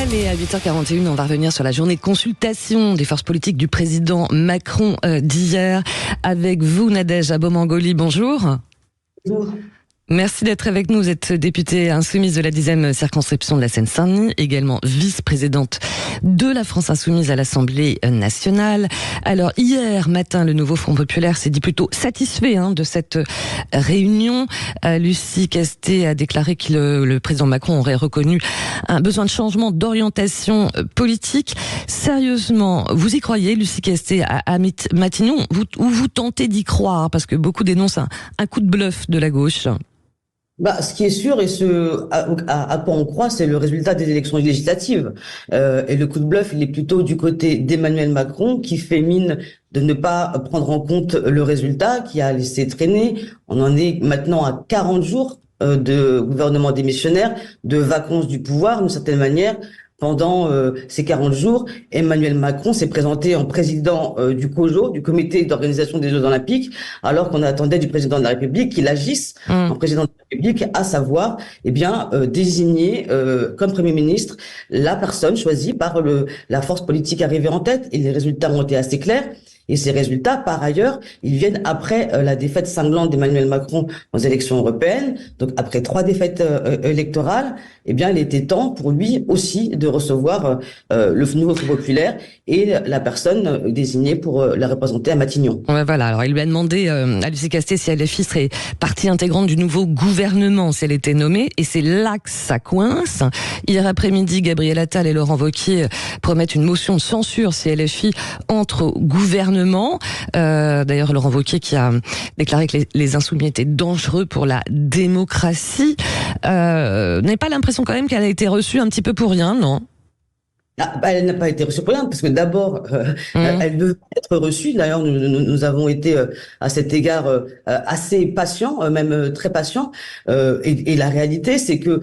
Allez, à 8h41, on va revenir sur la journée de consultation des forces politiques du président Macron d'hier. Avec vous, Nadège Abomangoli, bonjour. Bonjour. Merci d'être avec nous. Vous êtes députée insoumise de la 10e circonscription de la Seine-Saint-Denis, également vice-présidente de la France insoumise à l'Assemblée nationale. Alors, hier matin, le nouveau Front populaire s'est dit plutôt satisfait de cette réunion. Lucie Castet a déclaré que le président Macron aurait reconnu un besoin de changement d'orientation politique. Sérieusement, vous y croyez, Lucie Castet, à Matignon, ou vous tentez d'y croire, parce que beaucoup dénoncent un coup de bluff de la gauche? Ce qui est sûr et à quoi on croit, c'est le résultat des élections législatives. Et le coup de bluff, il est plutôt du côté d'Emmanuel Macron, qui fait mine de ne pas prendre en compte le résultat, qui a laissé traîner. On en est maintenant à 40 jours de gouvernement démissionnaire, de vacances du pouvoir, d'une certaine manière. Pendant ces 40 jours, Emmanuel Macron s'est présenté en président du COJO, du comité d'organisation des Jeux Olympiques, alors qu'on attendait du président de la République qu'il agisse en président de la République, à savoir désigner comme Premier ministre la personne choisie par la force politique arrivée en tête. Et les résultats ont été assez clairs. Et ces résultats, par ailleurs, ils viennent après la défaite cinglante d'Emmanuel Macron aux élections européennes. Donc, après 3 défaites électorales, il était temps pour lui aussi de recevoir le nouveau Front populaire et la personne désignée pour la représenter à Matignon. Ouais, voilà. Alors, il lui a demandé à Lucie Castet si LFI serait partie intégrante du nouveau gouvernement si elle était nommée. Et c'est là que ça coince. Hier après-midi, Gabriel Attal et Laurent Wauquiez promettent une motion de censure si LFI entre au gouvernement. D'ailleurs, Laurent Wauquiez qui a déclaré que les insoumis étaient dangereux pour la démocratie. N'avez pas l'impression quand même qu'elle a été reçue un petit peu pour rien, non ? Elle n'a pas été reçue pour rien, parce que d'abord, elle devait être reçue. D'ailleurs, nous avons été à cet égard assez patients, même très patients. Et la réalité, c'est que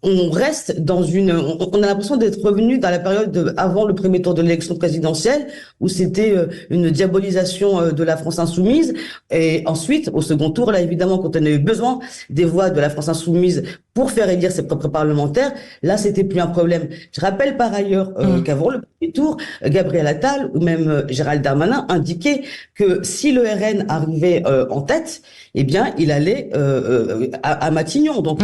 on reste dans on a l'impression d'être revenu dans la période avant le premier tour de l'élection présidentielle, où c'était une diabolisation de la France insoumise. Et ensuite, au second tour, là, évidemment, quand on a eu besoin des voix de la France insoumise pour faire élire ses propres parlementaires, là, c'était plus un problème. Je rappelle par ailleurs qu'avant le premier tour, Gabriel Attal ou même Gérald Darmanin indiquaient que si le RN arrivait en tête, il allait à Matignon. Donc,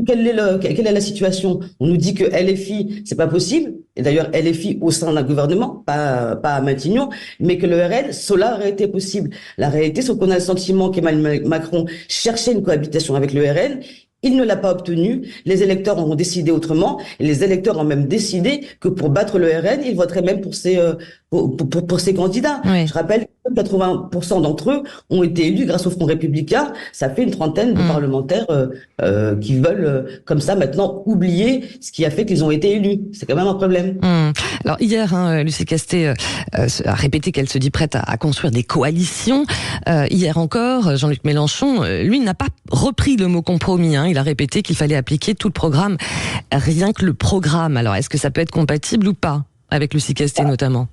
quelle est la situation? On nous dit que LFI, c'est pas possible. Et d'ailleurs, LFI au sein d'un gouvernement, pas à Matignon, mais que le RN, cela aurait été possible. La réalité, c'est qu'on a le sentiment qu'Emmanuel Macron cherchait une cohabitation avec le RN. Il ne l'a pas obtenu. Les électeurs ont décidé autrement. Et les électeurs ont même décidé que pour battre le RN, ils voteraient même pour ses candidats. Oui. Je rappelle que 80% d'entre eux ont été élus grâce au Front républicain. Ça fait une trentaine de parlementaires qui veulent, comme ça, maintenant oublier ce qui a fait qu'ils ont été élus. C'est quand même un problème. Alors hier, Lucie Castet a répété qu'elle se dit prête à construire des coalitions. Hier encore, Jean-Luc Mélenchon, lui, n'a pas repris le mot compromis. Il a répété qu'il fallait appliquer tout le programme, rien que le programme. Alors, est-ce que ça peut être compatible ou pas, avec Lucie Castet notamment ?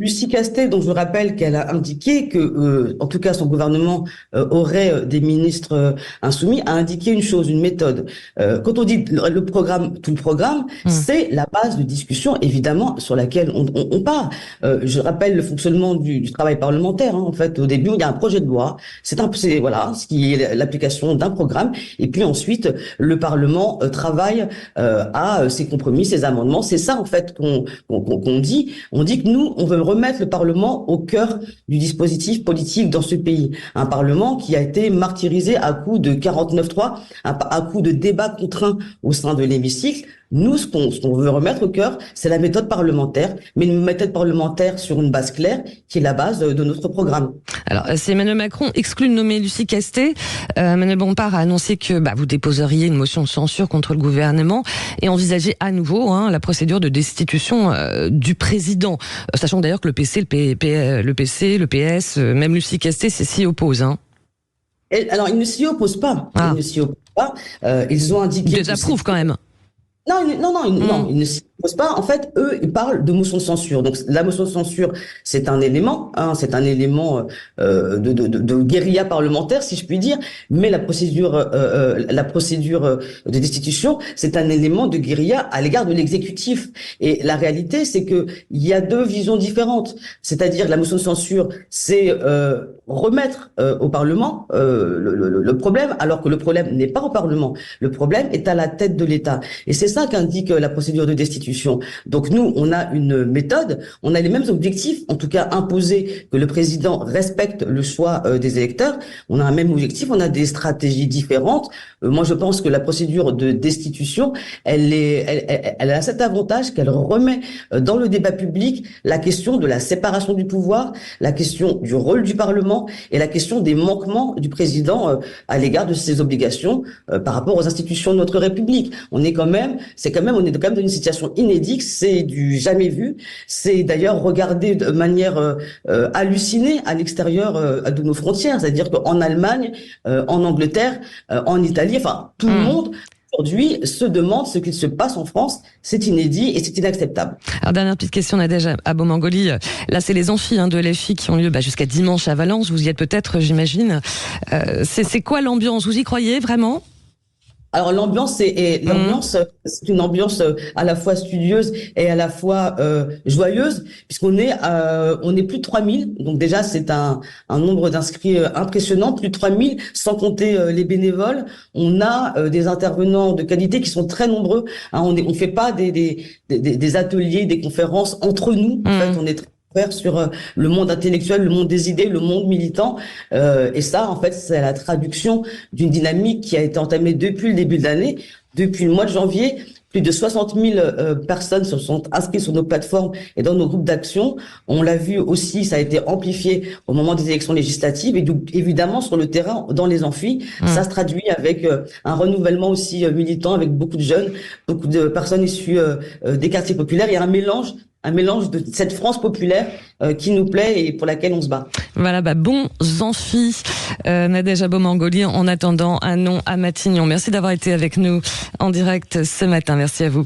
Lucie Castet, dont je rappelle qu'elle a indiqué que, en tout cas, son gouvernement aurait des ministres insoumis, a indiqué une chose, une méthode. Quand on dit le programme, tout le programme, c'est la base de discussion, évidemment, sur laquelle on part. Je rappelle le fonctionnement du travail parlementaire. En fait, au début, il y a un projet de loi. C'est ce qui est l'application d'un programme. Et puis ensuite, le Parlement travaille à ses compromis, ses amendements. C'est ça, en fait, qu'on dit. On dit que nous, on veut remettre le Parlement au cœur du dispositif politique dans ce pays. Un Parlement qui a été martyrisé à coup de 49-3, à coup de débats contraints au sein de l'hémicycle. Nous, ce qu'on veut remettre au cœur, c'est la méthode parlementaire, mais une méthode parlementaire sur une base claire, qui est la base de notre programme. Alors, si Emmanuel Macron exclut de nommer Lucie Castet, Manuel Bompard a annoncé que vous déposeriez une motion de censure contre le gouvernement et envisagez à nouveau la procédure de destitution du président, sachant d'ailleurs que le PC, le PS, même Lucie Castet s'y oppose. Alors, ils ne s'y opposent pas. Ils ne s'y opposent pas. Ils ont indiqué... Ils désapprouvent quand même. Non, ils ne s'y pose pas. En fait, eux, ils parlent de motion de censure. Donc, la motion de censure, c'est un élément, c'est un élément de guérilla parlementaire, si je puis dire. Mais la procédure de destitution, c'est un élément de guérilla à l'égard de l'exécutif. Et la réalité, c'est que il y a deux visions différentes. C'est-à-dire, la motion de censure, c'est remettre au Parlement le problème, alors que le problème n'est pas au Parlement. Le problème est à la tête de l'État. Et c'est ça qu'indique la procédure de destitution. Donc nous, on a une méthode, on a les mêmes objectifs, en tout cas imposer que le président respecte le choix des électeurs. On a un même objectif, on a des stratégies différentes. Moi, je pense que la procédure de destitution, elle a cet avantage qu'elle remet dans le débat public la question de la séparation du pouvoir, la question du rôle du Parlement et la question des manquements du président à l'égard de ses obligations par rapport aux institutions de notre République. On est quand même dans une situation inédite, c'est du jamais vu. C'est d'ailleurs regardé de manière hallucinée à l'extérieur de nos frontières, c'est-à-dire qu'en Allemagne, en Angleterre, en Italie, enfin tout le monde aujourd'hui se demande ce qu'il se passe en France. C'est inédit et c'est inacceptable. Alors, dernière petite question, Nadège Abomangoli. Là, c'est les amphis de l'EFI qui ont lieu jusqu'à dimanche à Valence. Vous y êtes peut-être, j'imagine. C'est quoi l'ambiance? Vous y croyez vraiment? Alors l'ambiance, c'est une ambiance à la fois studieuse et à la fois joyeuse, puisqu'on est plus de 3000. Donc déjà c'est un nombre d'inscrits impressionnant, plus de 3000, sans compter les bénévoles. On a des intervenants de qualité qui sont très nombreux. On fait pas des ateliers, des conférences entre nous. En fait, on est très ouvert sur le monde intellectuel, le monde des idées, le monde militant. Et ça, en fait, c'est la traduction d'une dynamique qui a été entamée depuis le début de l'année. Depuis le mois de janvier, plus de 60 000 personnes se sont inscrites sur nos plateformes et dans nos groupes d'action. On l'a vu aussi, ça a été amplifié au moment des élections législatives et donc, évidemment sur le terrain, dans les amphis. Ça se traduit avec un renouvellement aussi militant, avec beaucoup de jeunes, beaucoup de personnes issues des quartiers populaires. Il y a un mélange de cette France populaire qui nous plaît et pour laquelle on se bat. Voilà, bons amphis. Nadège Abomangoli, en attendant un nom à Matignon. Merci d'avoir été avec nous en direct ce matin. Merci à vous.